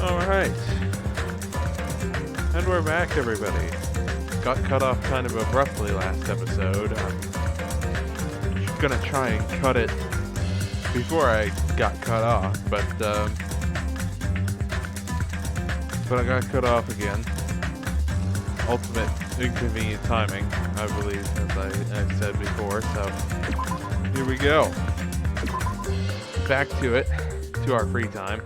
Alright. And we're back, everybody. Got cut off kind of abruptly last episode. I'm gonna try and cut it before I got cut off, but I got cut off again. Ultimate inconvenient timing, I believe, as I said before, so here we go. Back to it, to our free time.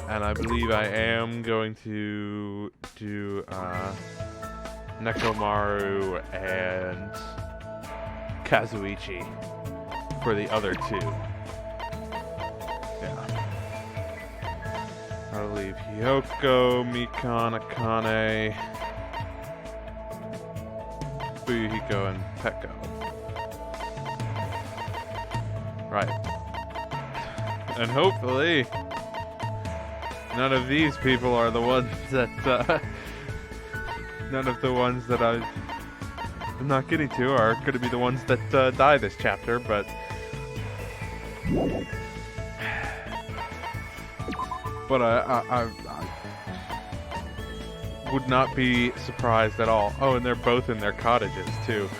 And I believe I am going to do Nekomaru and Kazuichi for the other two. Yeah. I believe Hyoko, Mikan, Akane, Fuyuhiko, and Peko. Right. And hopefully none of these people are the ones that, none of the ones that I'm not getting to are going to be the ones that die this chapter, but I would not be surprised at all. Oh, and they're both in their cottages, too.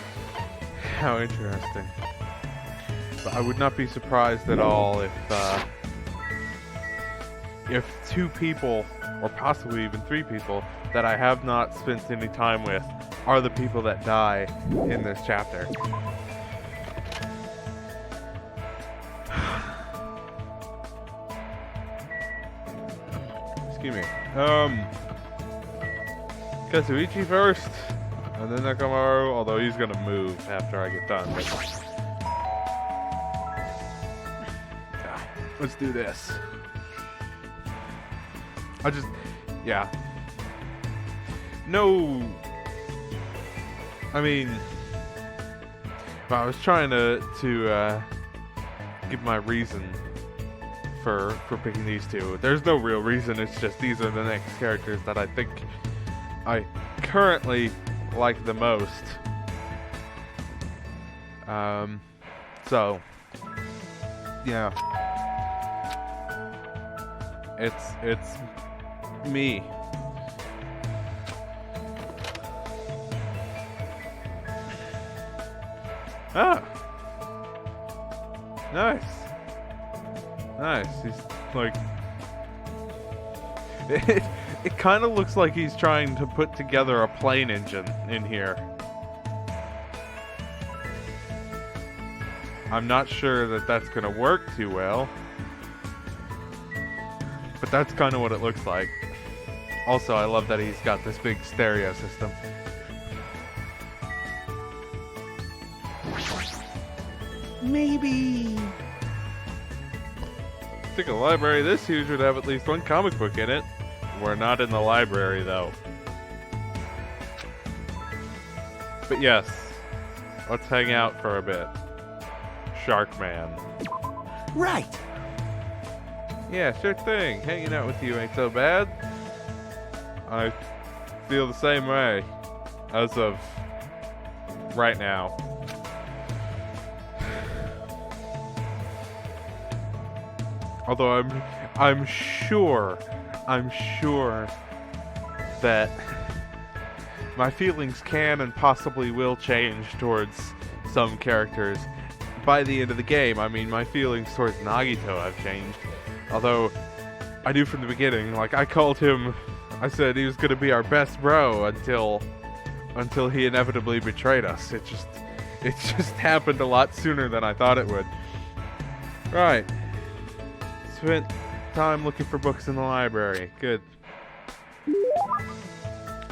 How interesting. But I would not be surprised at all if two people, or possibly even three people, that I have not spent any time with are the people that die in this chapter. Excuse me. Kazuichi first, and then Nekomaru, although he's gonna move after I get done. But let's do this. Yeah. No. I mean, I was trying to give my reason for picking these two. There's no real reason. It's just these are the next characters that I think I currently like the most. So yeah, it's me. Ah, nice. He's like, it kind of looks like he's trying to put together a plane engine in here. I'm not sure that that's gonna work too well, but that's kind of what it looks like. Also, I love that he's got this big stereo system. Maybe. I think a library this huge would have at least one comic book in it. We're not in the library, though. But yes, let's hang out for a bit. Sharkman. Right. Yeah, sure thing. Hanging out with you ain't so bad. I feel the same way as of right now. Although I'm sure that my feelings can and possibly will change towards some characters by the end of the game. I mean, my feelings towards Nagito have changed. Although I knew from the beginning, like I said he was going to be our best bro until he inevitably betrayed us. It just happened a lot sooner than I thought it would. Right. Spent time looking for books in the library. Good.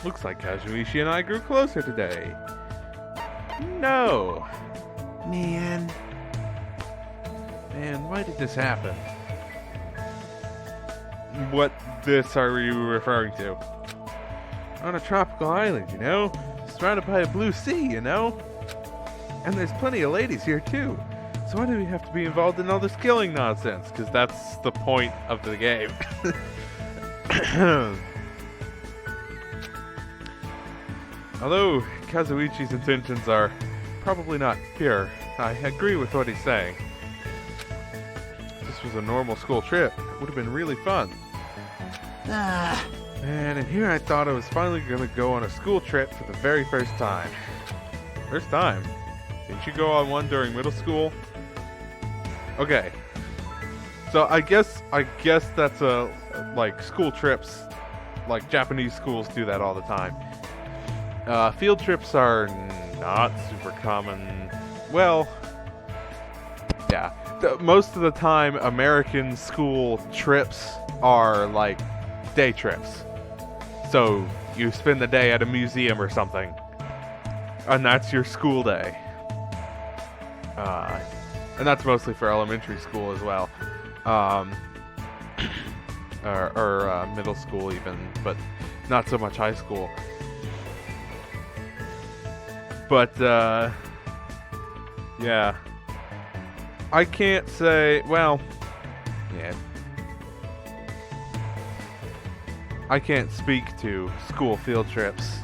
Looks like Kazuichi and I grew closer today. No. Man, why did this happen? What this are you referring to? On a tropical island, you know? Surrounded by a blue sea, you know? And there's plenty of ladies here, too. So why do we have to be involved in all this killing nonsense? Because that's the point of the game. Although Kazuichi's intentions are probably not pure, I agree with what he's saying. Just this was a normal school trip, it would have been really fun. And here I thought I was finally going to go on a school trip for the very first time. First time? Didn't you go on one during middle school? Okay. So I guess that's like school trips, like Japanese schools do that all the time. Field trips are not super common. Well, yeah. Most of the time, American school trips are like day trips. So you spend the day at a museum or something, and that's your school day. And that's mostly for elementary school as well, or middle school even, but not so much high school. But yeah, I can't say. Well, yeah. I can't speak to school field trips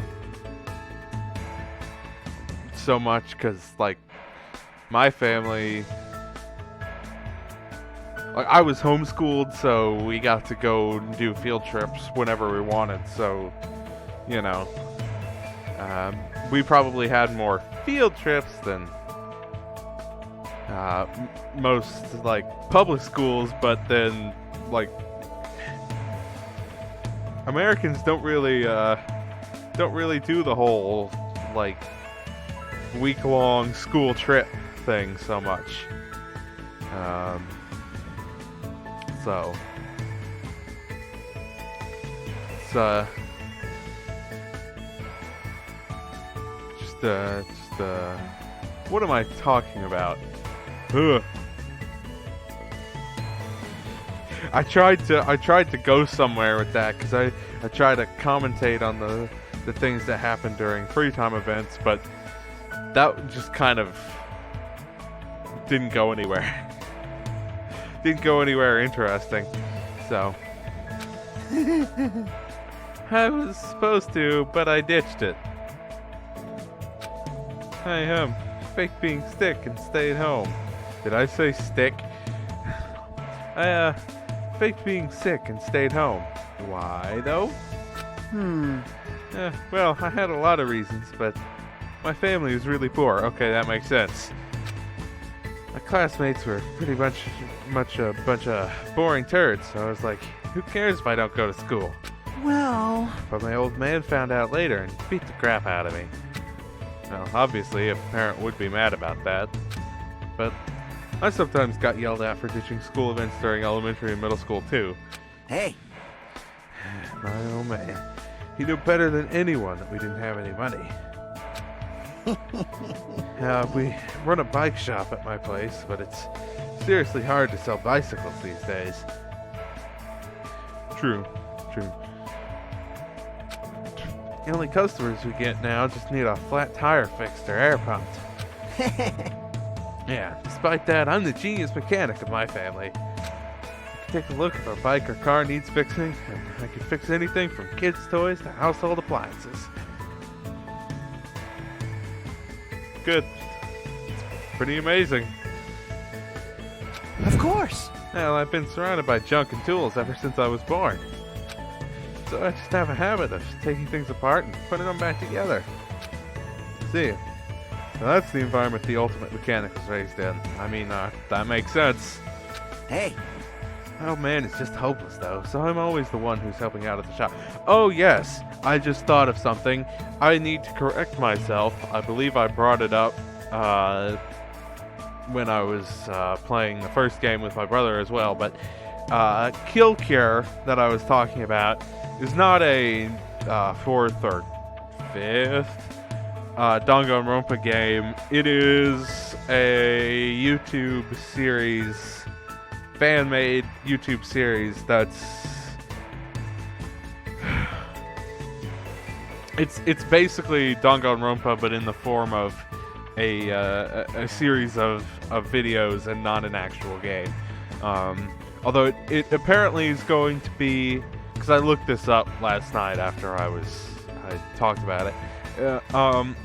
so much because, like, my family, like, I was homeschooled, so we got to go and do field trips whenever we wanted. So, you know, we probably had more field trips than most, like, public schools, but then, like, Americans don't really do the whole, like, week-long school trip thing so much. So it's what am I talking about? Ugh. I tried to go somewhere with that because I try to commentate on the things that happen during free time events, but that just kind of didn't go anywhere. Didn't go anywhere interesting. So I was supposed to, but I ditched it. I faked being sick and stayed home. Did I say stick? I faked being sick and stayed home. Why though? Well, I had a lot of reasons, but my family was really poor. Okay, that makes sense. My classmates were pretty much a bunch of boring turds, so I was like, who cares if I don't go to school? Well... But my old man found out later and beat the crap out of me. Well, obviously, a parent would be mad about that. But I sometimes got yelled at for ditching school events during elementary and middle school, too. Hey! My old man. He knew better than anyone that we didn't have any money. We run a bike shop at my place, but it's seriously hard to sell bicycles these days. True. The only customers we get now just need a flat tire fixed or air pumped. Yeah, despite that, I'm the genius mechanic of my family. I can take a look if a bike or car needs fixing, and I can fix anything from kids' toys to household appliances. Good. It's pretty amazing. Of course. Well, I've been surrounded by junk and tools ever since I was born. So I just have a habit of taking things apart and putting them back together. See, now that's the environment the ultimate mechanic was raised in. I mean, that makes sense. Hey. Oh man, it's just hopeless though, so I'm always the one who's helping out at the shop. Oh yes, I just thought of something. I need to correct myself. I believe I brought it up when I was playing the first game with my brother as well, but Kill Cure that I was talking about is not a 4th or 5th Danganronpa game. It is a YouTube series, fan-made YouTube series that's it's basically Danganronpa but in the form of a series of videos and not an actual game. Although it apparently is going to be, because I looked this up last night after I talked about it.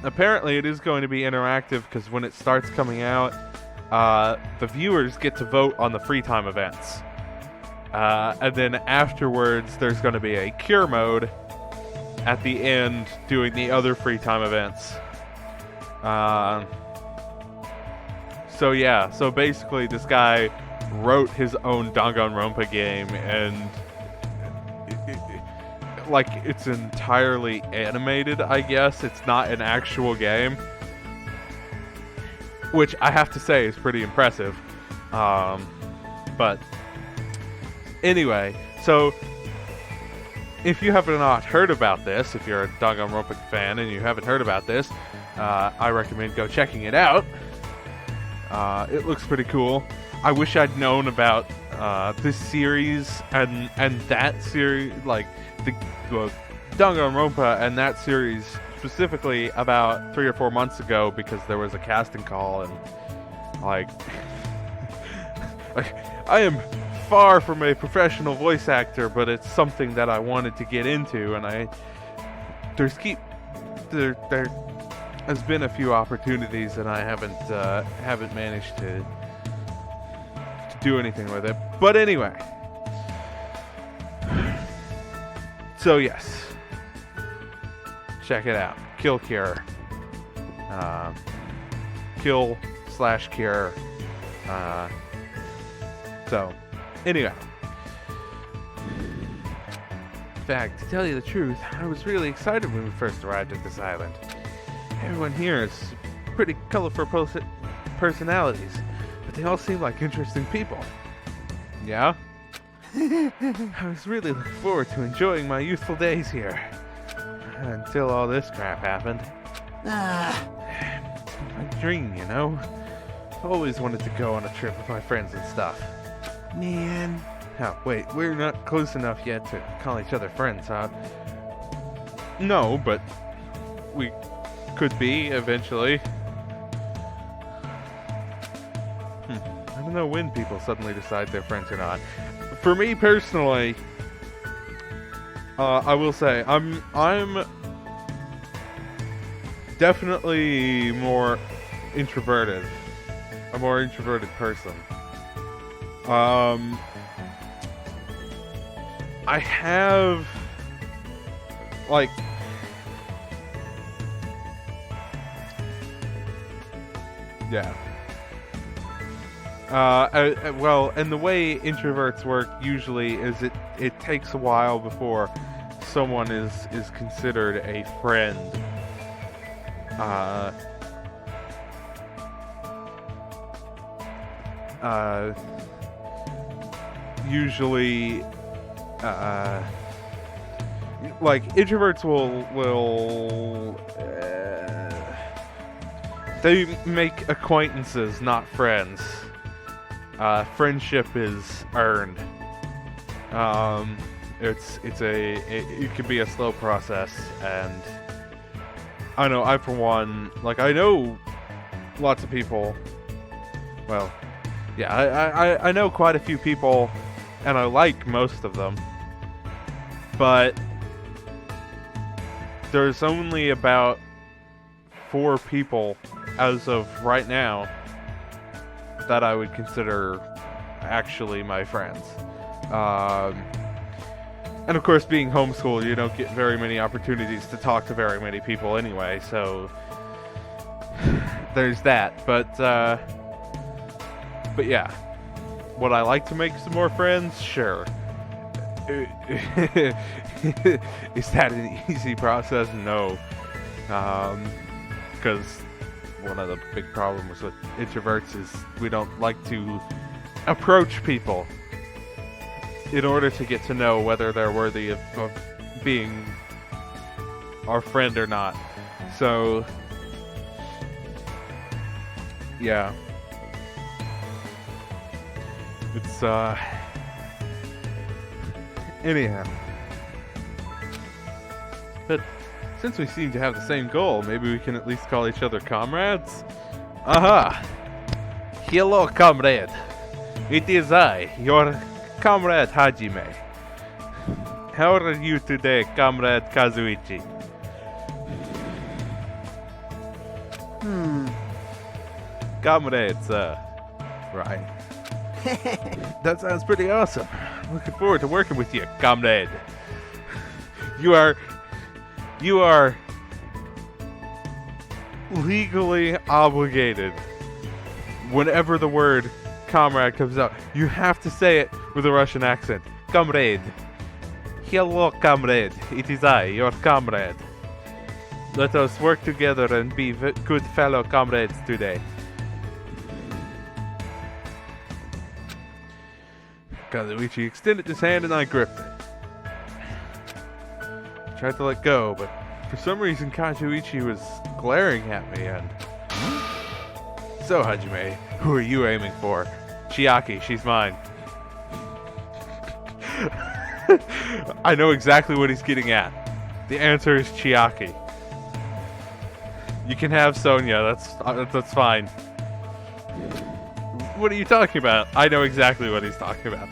Apparently it is going to be interactive because when it starts coming out, the viewers get to vote on the free time events. And then afterwards, there's going to be a cure mode at the end doing the other free time events. So yeah, so basically this guy wrote his own Danganronpa game, and like it's entirely animated, I guess. It's not an actual game, which I have to say is pretty impressive. But anyway, so if you have not heard about this, if you're a Danganronpa fan and you haven't heard about this, I recommend go checking it out. It looks pretty cool. I wish I'd known about this series and that series, like the Danganronpa and that series specifically about 3 or 4 months ago, because there was a casting call, and like I am far from a professional voice actor, but it's something that I wanted to get into, and there has been a few opportunities, and I haven't managed to do anything with it. But anyway, so yes, check it out. Kill Cure. Kill/Cure. So anyway, in fact, to tell you the truth, I was really excited when we first arrived at this island. Everyone here is pretty colorful personalities, but they all seem like interesting people. Yeah? I was really looking forward to enjoying my youthful days here. Until all this crap happened. It's my dream, you know? I always wanted to go on a trip with my friends and stuff. Man. Oh, wait, we're not close enough yet to call each other friends, huh? No, but we could be eventually. I don't know when people suddenly decide they're friends or not. For me personally, I will say I'm definitely more introverted. A more introverted person. I have like yeah. Well, and the way introverts work usually is it takes a while before someone is considered a friend. Usually, like introverts will they make acquaintances, not friends. Friendship is earned. It can be a slow process, and I know I for one, like I know lots of people. Well, yeah, I know quite a few people, and I like most of them, but there's only about 4 people as of right now that I would consider actually my friends. And of course, being homeschooled, you don't get very many opportunities to talk to very many people anyway, so there's that. But yeah, would I like to make some more friends? Sure. Is that an easy process? No. Because one of the big problems with introverts is we don't like to approach people in order to get to know whether they're worthy of being our friend or not. So, yeah. It's, anyhow. But since we seem to have the same goal, maybe we can at least call each other comrades? Aha! Hello, comrade. It is I, your comrade Hajime. How are you today, comrade Kazuichi? Comrades, Right. That sounds pretty awesome. Looking forward to working with you, comrade. You are legally obligated. Whenever the word comrade comes out, you have to say it with a Russian accent. Comrade. Hello, comrade. It is I, your comrade. Let us work together and be good fellow comrades today. Kazuichi extended his hand and I gripped it. I tried to let go, but for some reason Kazuichi was glaring at me and... So, Hajime, who are you aiming for? Chiaki, she's mine. I know exactly what he's getting at. The answer is Chiaki. You can have Sonya, that's fine. What are you talking about? I know exactly what he's talking about.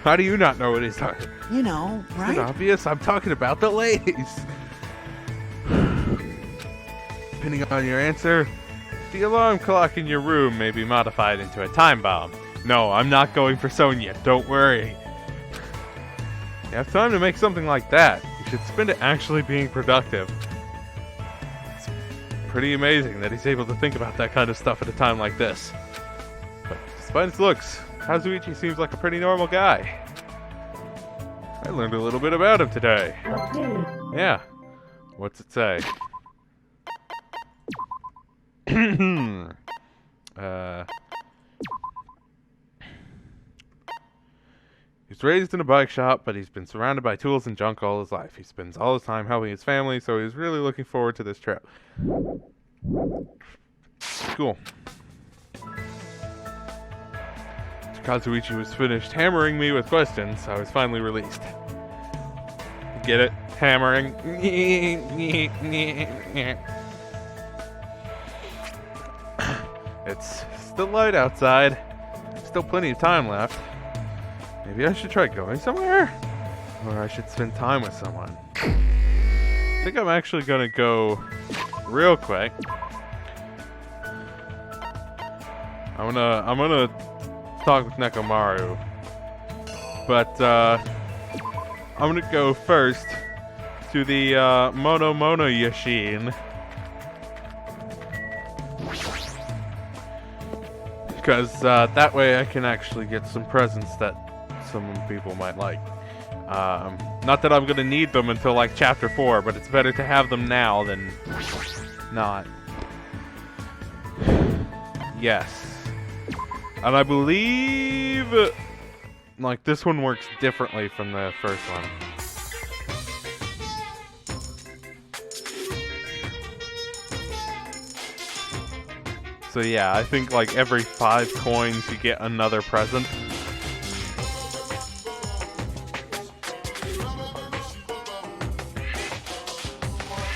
How do you not know what he's talking about? You know, right? It's obvious. I'm talking about the ladies. Depending on your answer, the alarm clock in your room may be modified into a time bomb. No, I'm not going for Sonya. Don't worry. You have time to make something like that. You should spend it actually being productive. It's pretty amazing that he's able to think about that kind of stuff at a time like this. But despite his looks, Kazuichi seems like a pretty normal guy. I learned a little bit about him today. Yeah. What's it say? He's raised in a bike shop, but he's been surrounded by tools and junk all his life. He spends all his time helping his family, so he's really looking forward to this trip. Cool. Kazuichi was finished hammering me with questions. I was finally released. Get it? Hammering. It's still light outside. Still plenty of time left. Maybe I should try going somewhere? Or I should spend time with someone. I think I'm actually gonna go real quick. I'm gonna talk with Nekomaru. But I'm gonna go first to the Mono Yashin. Because that way I can actually get some presents that some people might like. Not that I'm gonna need them until like chapter 4, but it's better to have them now than not. Yes. And I believe like this one works differently from the first one. So yeah, I think like every 5 coins you get another present.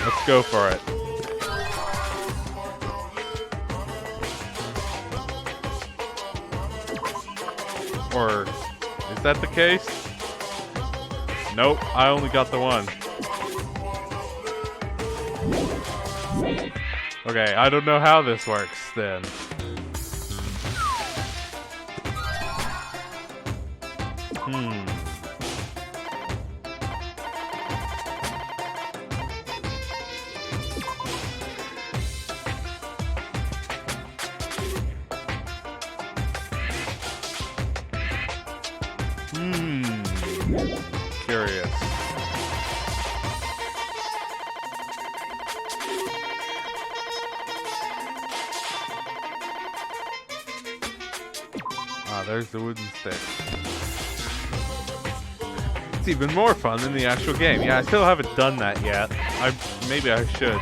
Let's go for it. Or is that the case? Nope, I only got the one. Okay, I don't know how this works then. Curious. Ah, there's the wooden stick. It's even more fun than the actual game. Yeah, I still haven't done that yet. Maybe I should.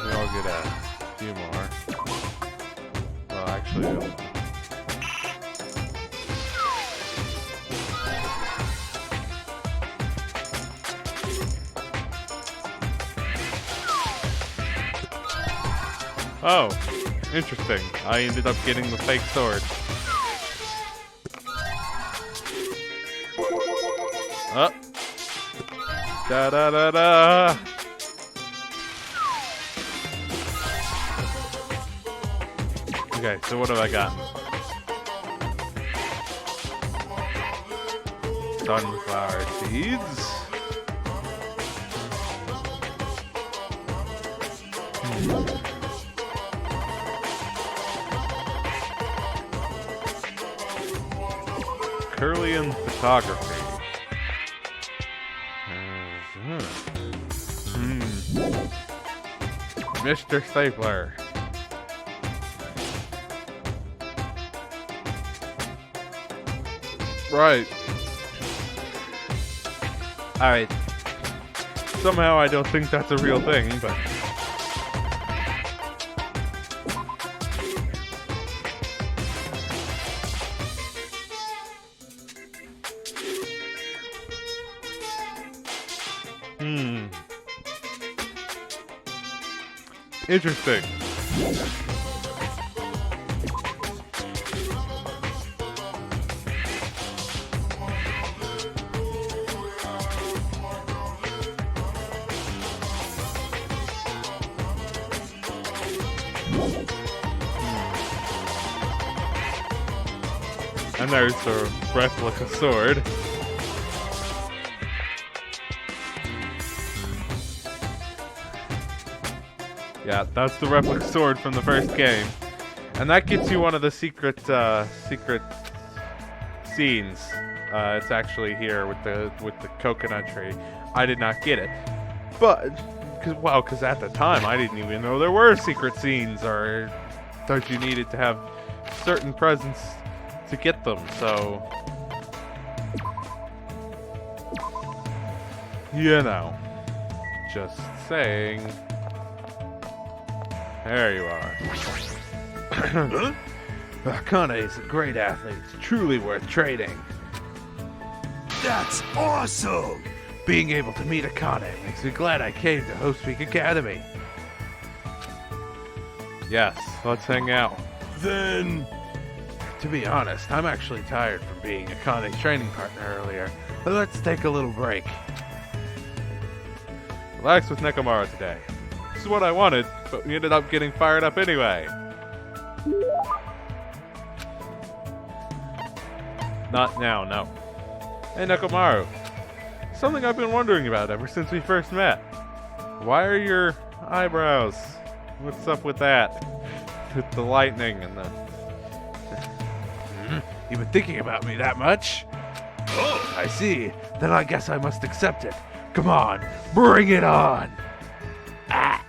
I'll get a few more. Well, actually, Oh, interesting. I ended up getting the fake sword. Oh. Da da da da. Okay, so what have I got? Sunflower seeds. Curlian photography. Mr. Stapler. Right. Alright. Somehow I don't think that's a real thing, but... Interesting. And there's the replica sword. Yeah, that's the replica sword from the first game. And that gets you one of the secret scenes. It's actually here with the coconut tree. I did not get it. But, because at the time I didn't even know there were secret scenes, or that you needed to have certain presents to get them, so... You know. Just saying. There you are. Akane is a great athlete, truly worth trading. That's awesome! Being able to meet Akane makes me glad I came to Host Peak Academy. Yes, let's hang out. Then... To be honest, I'm actually tired from being Akane's training partner earlier. But let's take a little break. Relax with Nekomaru today. This is what I wanted, but we ended up getting fired up anyway. Not now, no. Hey Nekomaru, something I've been wondering about ever since we first met. Why are your eyebrows? What's up with that? With the lightning and the... You've been thinking about me that much? Oh! I see. Then I guess I must accept it. Come on, bring it on! Ah.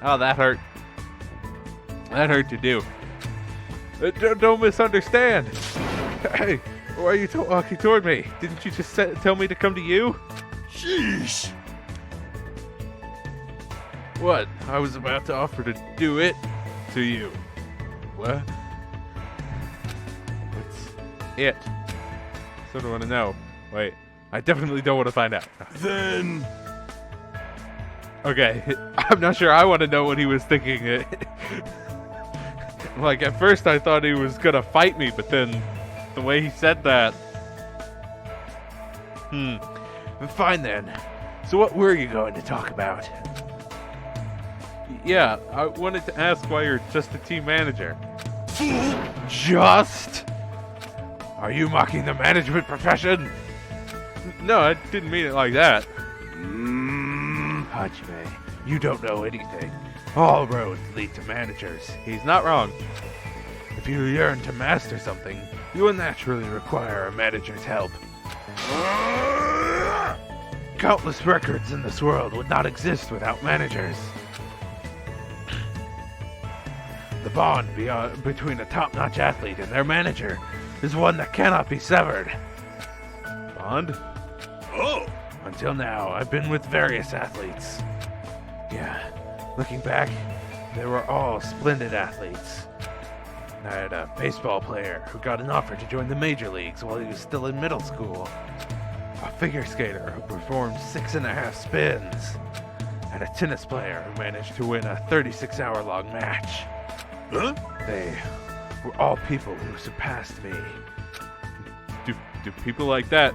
Oh, that hurt. That hurt to do. Don't misunderstand. Hey, why are you walking toward me? Didn't you just tell me to come to you? Sheesh! What? I was about to offer to do it to you. What? What's it? So I want to know. Wait, I definitely don't want to find out. Then... Okay, I'm not sure I want to know what he was thinking. Like, at first I thought he was gonna fight me, but then the way he said that... Fine then. So what were you going to talk about? Yeah, I wanted to ask why you're just a team manager. Just? Are you mocking the management profession? No, I didn't mean it like that. Hajime, you don't know anything. All roads lead to managers. He's not wrong. If you yearn to master something, you will naturally require a manager's help. Countless records in this world would not exist without managers. The bond between a top-notch athlete and their manager is one that cannot be severed. Bond? Oh! Until now, I've been with various athletes. Yeah, looking back, they were all splendid athletes. I had a baseball player who got an offer to join the major leagues while he was still in middle school. A figure skater who performed 6.5 spins. and a tennis player who managed to win a 36-hour-long match. Huh? They were all people who surpassed me. Do people like that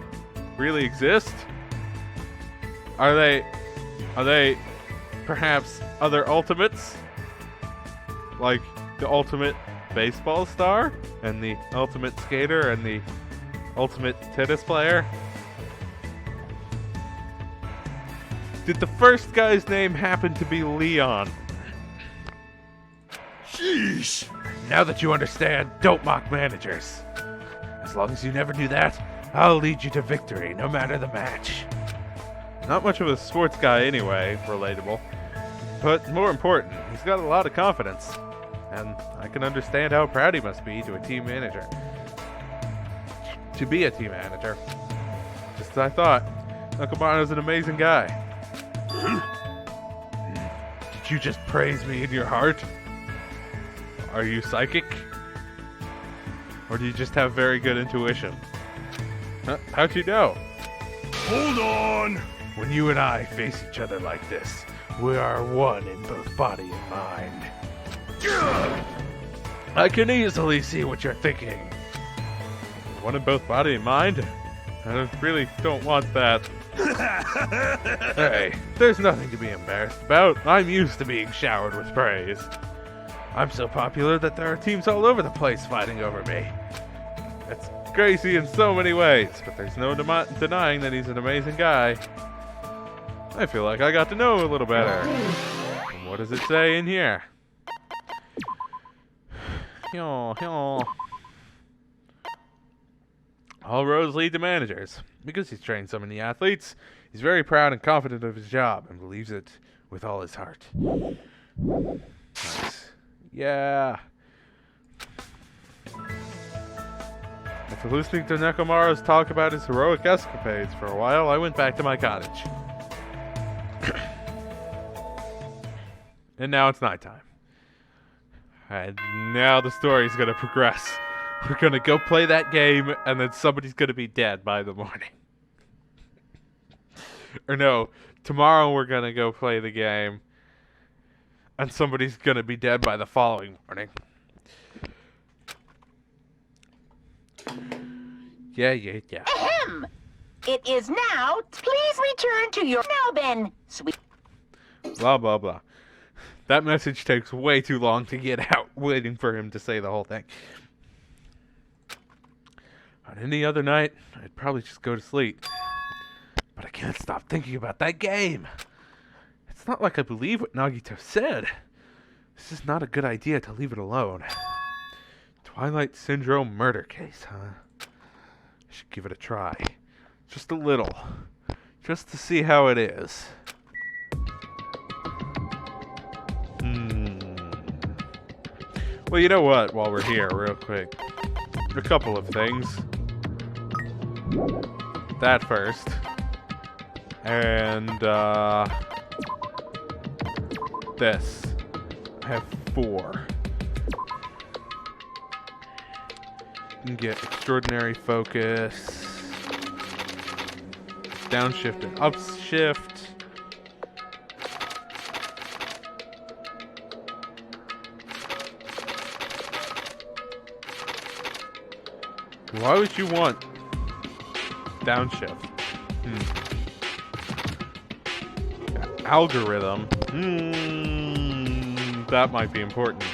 really exist? Are they perhaps other ultimates? Like the ultimate baseball star and the ultimate skater and the ultimate tennis player? Did the first guy's name happen to be Leon? Sheesh. Now that you understand, don't mock managers. As long as you never do that, I'll lead you to victory, no matter the match. Not much of a sports guy anyway, relatable. But more important, he's got a lot of confidence. And I can understand how proud he must be to a team manager. To be a team manager. Just as I thought, Nakamura's an amazing guy. Did you just praise me in your heart? Are you psychic? Or do you just have very good intuition? How'd you know? Hold on. When you and I face each other like this, we are one in both body and mind. I can easily see what you're thinking. One in both body and mind? I really don't want that. Hey, there's nothing to be embarrassed about. I'm used to being showered with praise. I'm so popular that there are teams all over the place fighting over me. It's crazy in so many ways, but there's no denying that he's an amazing guy. I feel like I got to know him a little better. And what does it say in here? All roads lead to managers. Because he's trained so many athletes, he's very proud and confident of his job and believes it with all his heart. Nice. Yeah. After listening to Nakamura's talk about his heroic escapades for a while, I went back to my cottage. And now it's nighttime. And now the story's gonna progress. We're gonna go play that game, and then somebody's gonna be dead by the morning. Or no, tomorrow we're gonna go play the game, and somebody's gonna be dead by the following morning. Yeah. Ahem! It is now. Please return to your Melbourne. Sweet. Blah, blah, blah. That message takes way too long to get out, waiting for him to say the whole thing. On any other night, I'd probably just go to sleep. But I can't stop thinking about that game. It's not like I believe what Nagito said. This is not a good idea to leave it alone. Twilight Syndrome murder case, huh? I should give it a try. Just a little. Just to see how it is. Well, you know what? While we're here, real quick. A couple of things. That first. And, this. I have 4. You can get extraordinary focus. Downshift and upshift. Why would you want downshift? Algorithm. That might be important.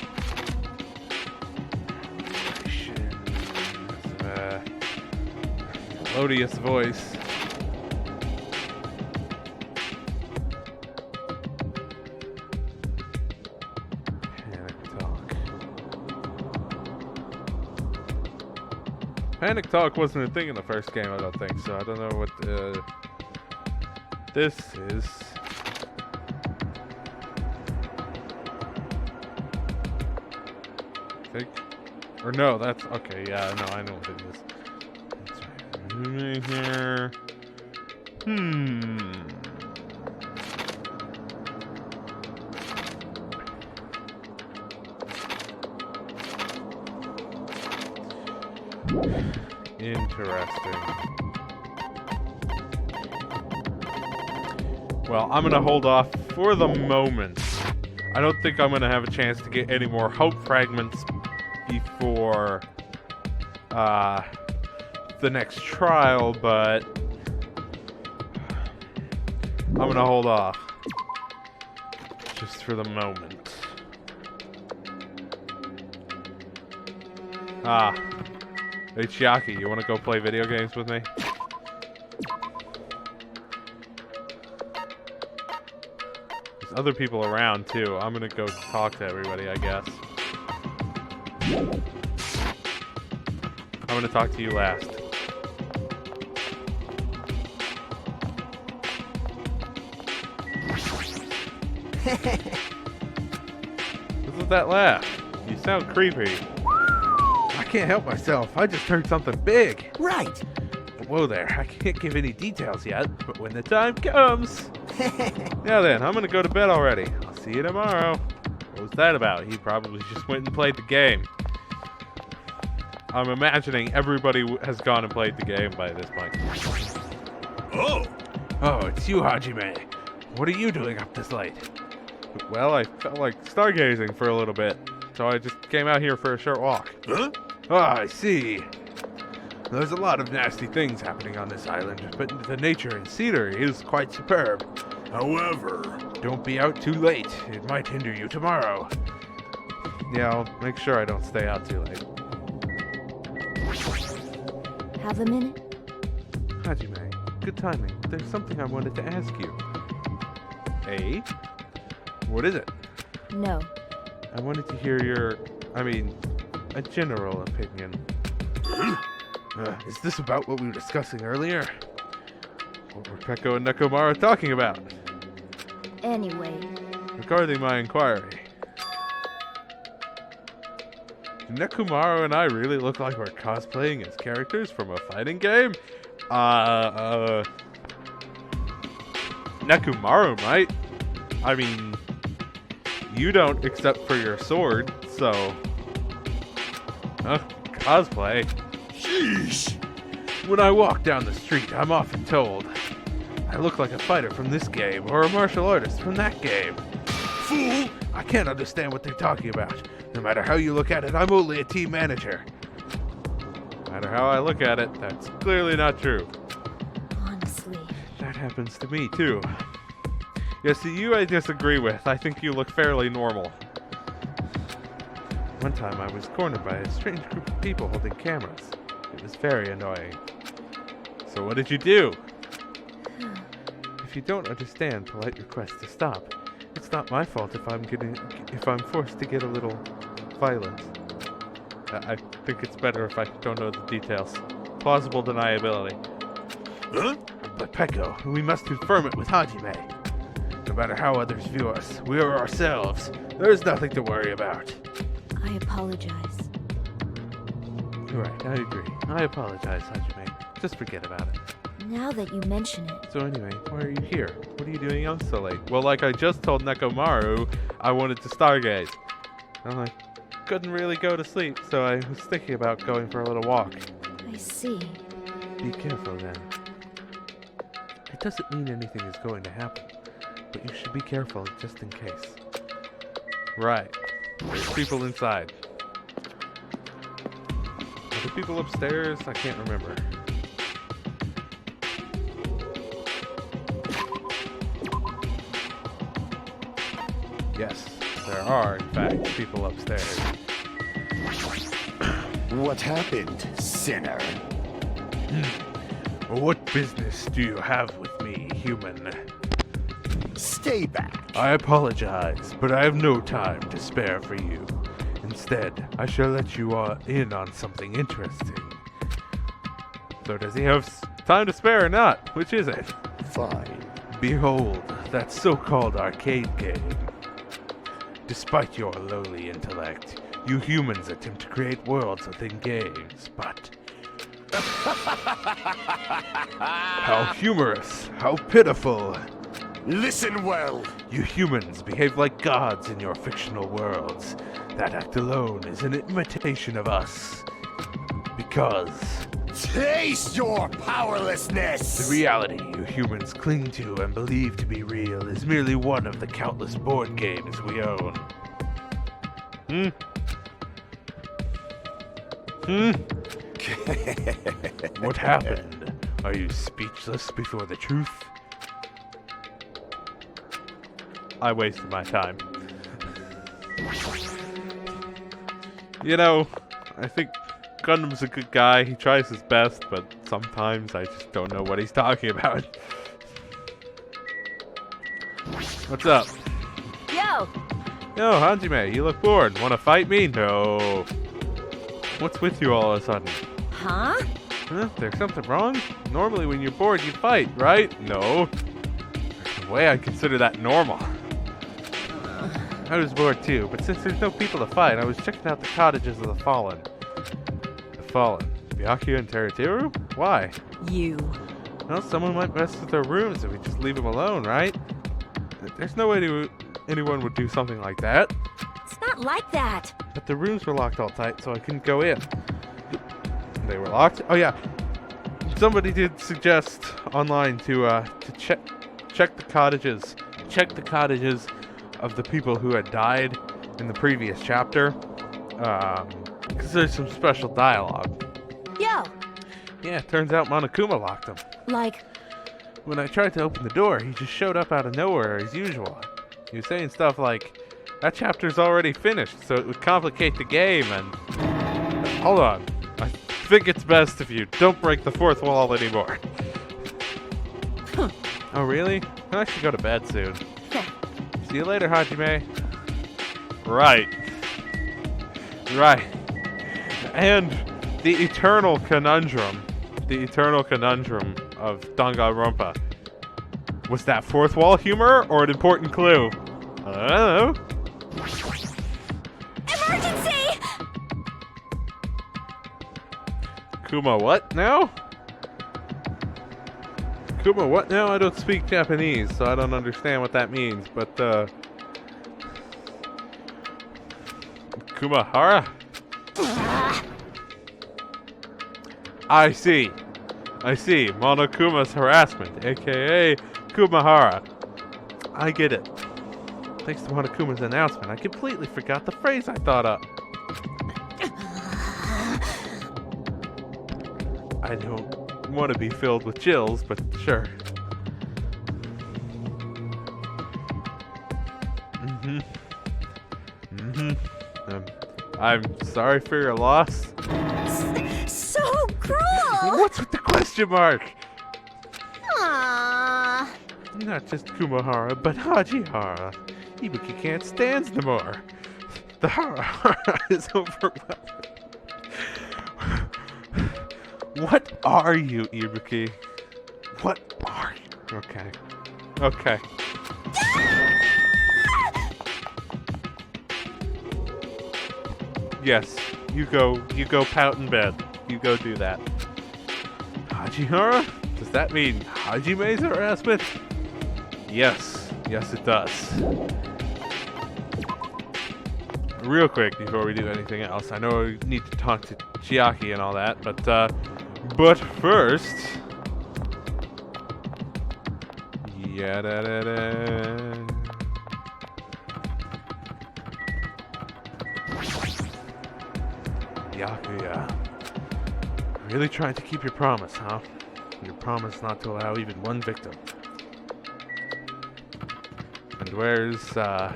Melodious voice. Panic Talk wasn't a thing in the first game, I don't think, so I don't know what this is. I think. Or no, that's okay, yeah, no, I know what it is. That's right. Here. Interesting. Well, I'm gonna hold off for the moment, I don't think I'm going to have a chance to get any more hope fragments before the next trial, but I'm going to hold off just for the moment. Hey Chiaki, you want to go play video games with me? There's other people around too. I'm gonna go talk to everybody, I guess. I'm gonna talk to you last. What's with that laugh? You sound creepy. I can't help myself. I just heard something big. Right. Whoa there. I can't give any details yet, but when the time comes. Now then, I'm gonna go to bed already. I'll see you tomorrow. What was that about? He probably just went and played the game. I'm imagining everybody has gone and played the game by this point. Oh, Oh, it's you, Hajime. What are you doing up this late? Well, I felt like stargazing for a little bit, so I just came out here for a short walk. huh? Ah, I see. There's a lot of nasty things happening on this island, but the nature and scenery is quite superb. However, Don't be out too late. It might hinder you tomorrow. Yeah, I'll make sure I don't stay out too late. Have a minute? Hajime, good timing. There's something I wanted to ask you. Eh? What is it? No. I wanted to hear your, a general opinion. Is this about what we were discussing earlier? What were Peko and Nekomaru talking about? Anyway, Regarding my inquiry. Do Nekomaru and I really look like we're cosplaying as characters from a fighting game? Nekomaru might. I mean, you don't except for your sword, so... cosplay. sheesh. When I walk down the street, I'm often told I look like a fighter from this game or a martial artist from that game. Fool. I can't understand what they're talking about. No matter how you look at it, I'm only a team manager. No matter how I look at it, that's clearly not true. honestly, That happens to me, too. Yeah, see, you I disagree with. I think you look fairly normal. One time I was cornered by a strange group of people holding cameras. It was very annoying. So what did you do? If you don't understand polite requests to stop, it's not my fault if I'm forced to get a little violent. I think it's better if I don't know the details. Plausible deniability. Huh? But Peko, we must confirm it with Hajime. No matter how others view us, we are ourselves. There is nothing to worry about. I apologize. You're right, I agree. I apologize, Hajime. Just forget about it. Now that you mention it, So anyway, why are you here? What are you doing out so late? Well, like I just told Nekomaru, I wanted to stargaze. I'm like, couldn't really go to sleep, so I was thinking about going for a little walk. I see. Be careful then. It doesn't mean anything is going to happen, but you should be careful just in case. Right. There's people inside. Are there people upstairs? I can't remember. Yes, there are, in fact, people upstairs. What happened, sinner? What business do you have with me, human? Stay back. I apologize, but I have no time to spare for you. Instead, I shall let you in on something interesting. So does he have time to spare or not? Which is it? Fine. Behold, that so-called arcade game. Despite your lowly intellect, you humans attempt to create worlds within games, but... How humorous! How pitiful! Listen well. You humans behave like gods in your fictional worlds. That act alone is an imitation of us. Because Taste your powerlessness! The reality you humans cling to and believe to be real is merely one of the countless board games we own. What happened? Are you speechless before the truth? I wasted my time. You know, I think Gundam's a good guy. He tries his best, but sometimes I just don't know what he's talking about. What's up? Yo! Yo, Hajime, you look bored. Wanna fight me? No. What's with you all of a sudden? Huh? Huh? There's something wrong? Normally when you're bored, you fight, right? No. There's no way I'd consider that normal. I was bored too, but since there's no people to fight, I was checking out the cottages of the Fallen. The Fallen? Byakuya and Toraziron? Why? You. Well, someone might mess with their rooms if we just leave them alone, right? There's no way anyone would do something like that. It's not like that. But the rooms were locked all tight, so I couldn't go in. They were locked? Oh yeah. Somebody did suggest online to check the cottages. Check the cottages of the people who had died in the previous chapter. Because there's some special dialogue. Yo! Yeah, it turns out Monokuma locked them. Like, When I tried to open the door, he just showed up out of nowhere as usual. He was saying stuff like, that chapter's already finished, so it would complicate the game, and... Hold on. I think it's best if you don't break the fourth wall anymore. Oh, really? I should go to bed soon. See you later, Hajime. Right. Right. And the eternal conundrum of Danganronpa. Was that fourth wall humor or an important clue? I don't know. emergency! Kuma what now? Kuma what now? I don't speak Japanese, so I don't understand what that means, but Kumahara? I see. Monokuma's harassment, aka Kumahara. I get it. Thanks to Monokuma's announcement, I completely forgot the phrase I thought up. I don't want to be filled with chills, but sure. I'm sorry for your loss. So cruel! What's with the question mark? Aww. Not just Kumahara, but Hajihara. Ibuki can't stand no more. The Hara is overwhelmed. What are you, Ibuki? What are you? Okay. Yes, you go pout in bed. You go do that. Hajihara? Does that mean Hajime's harassment? Yes it does. Real quick before we do anything else, I know we need to talk to Chiaki and all that, but first, Byakuya. Really trying to keep your promise, huh? Your promise not to allow even one victim. And where's, I'll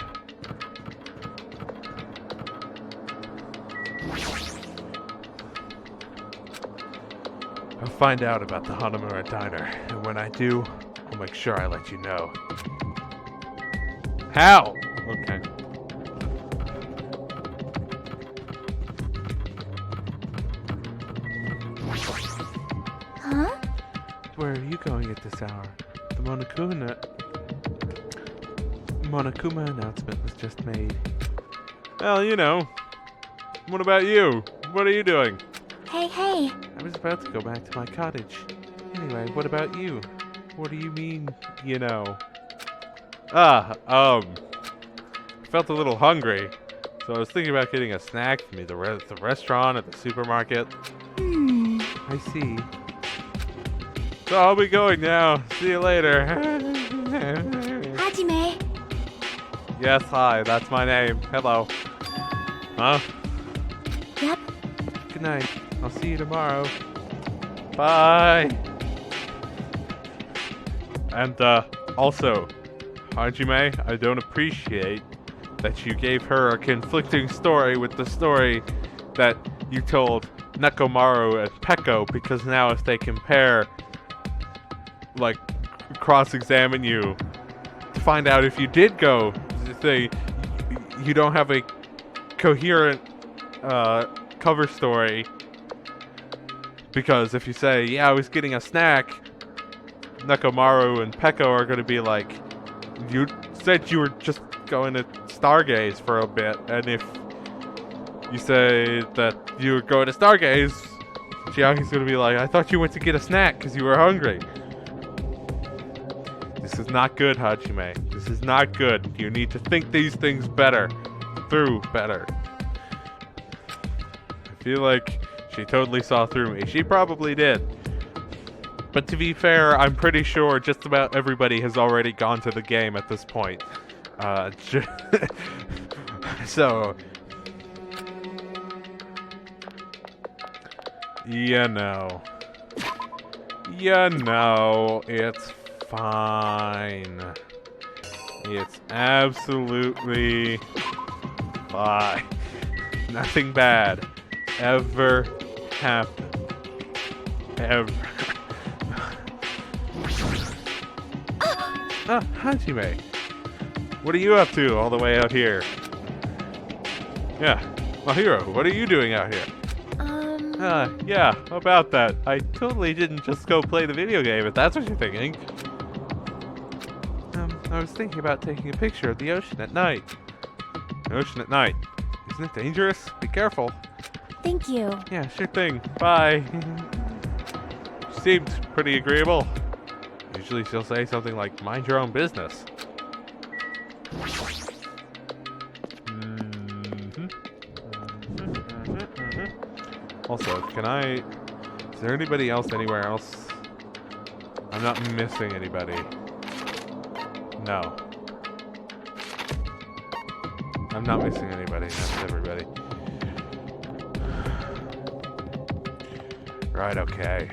find out about the Hanamura Diner, and when I do, I'll make sure I let you know. How? Okay. Huh? Where are you going at this hour? The Monokuma announcement was just made. Well, you know. What about you? What are you doing? Hey. I was about to go back to my cottage. Anyway, what about you? What do you mean, you know? I felt a little hungry, so I was thinking about getting a snack from either the restaurant or the supermarket. I see. So I'll be going now. See you later. Hajime. Yes, hi, that's my name. Hello. Huh? Yep. Good night. I'll see you tomorrow. Bye. And, also, Hajime, I don't appreciate that you gave her a conflicting story with the story that you told Nekomaru and Peko, because now if they compare, like, cross-examine you to find out if you did go, you don't have a coherent cover story, because if you say, yeah, I was getting a snack, Nekomaru and Peko are going to be like, you said you were just going to Stargaze for a bit, and if you say that you were going to Stargaze, Chiaki's going to be like, I thought you went to get a snack because you were hungry. This is not good, Hajime. This is not good. You need to think these things through better. I feel like she totally saw through me. She probably did. But to be fair, I'm pretty sure just about everybody has already gone to the game at this point. So, you know, it's fine. It's absolutely fine. Nothing bad ever happened. Ever. Hajime. What are you up to all the way out here? Yeah. Mahiro, what are you doing out here? Yeah, about that. I totally didn't just go play the video game, if that's what you're thinking. I was thinking about taking a picture of the ocean at night. The ocean at night. Isn't it dangerous? Be careful. Thank you. Yeah, sure thing. Bye. Seemed pretty agreeable. Usually she'll say something like, mind your own business. Also, is there anybody else anywhere else? I'm not missing anybody. No. I'm not missing anybody. That's everybody. Right, okay.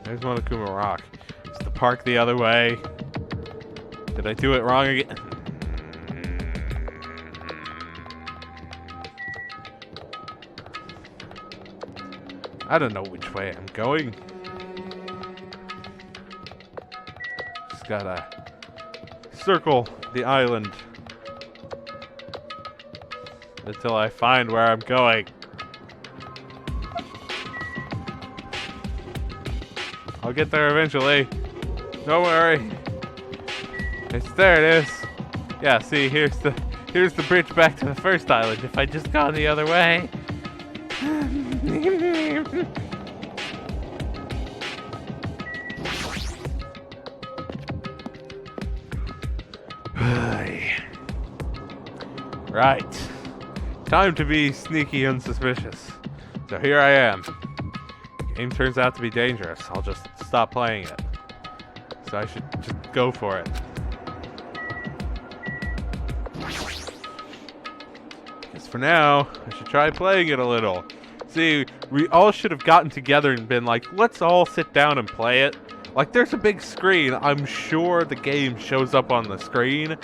There's Monokuma Rock. Is the park the other way? Did I do it wrong again? I don't know which way I'm going. Just gotta circle the island until I find where I'm going. I'll get there eventually. Don't worry. There it is. Yeah, see, here's the bridge back to the first island. If I just gone the other way. Right. Time to be sneaky and suspicious. So here I am. The game turns out to be dangerous. I'll just stop playing it. So I should just go for it. Guess for now, I should try playing it a little. See, we all should have gotten together and been like, let's all sit down and play it. Like, there's a big screen. I'm sure the game shows up on the screen.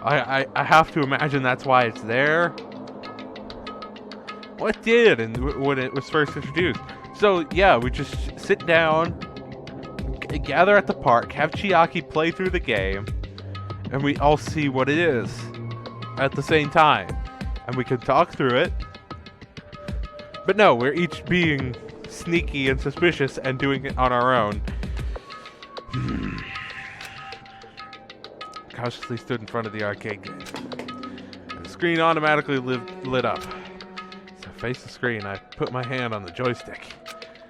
I have to imagine that's why it's there. Well, it did when it was first introduced. So, yeah, we just sit down, gather at the park, have Chiaki play through the game, and we all see what it is at the same time. And we can talk through it. But no, we're each being sneaky and suspicious and doing it on our own. Cautiously stood in front of the arcade game. The screen automatically lit up. So I faced the screen. I put my hand on the joystick.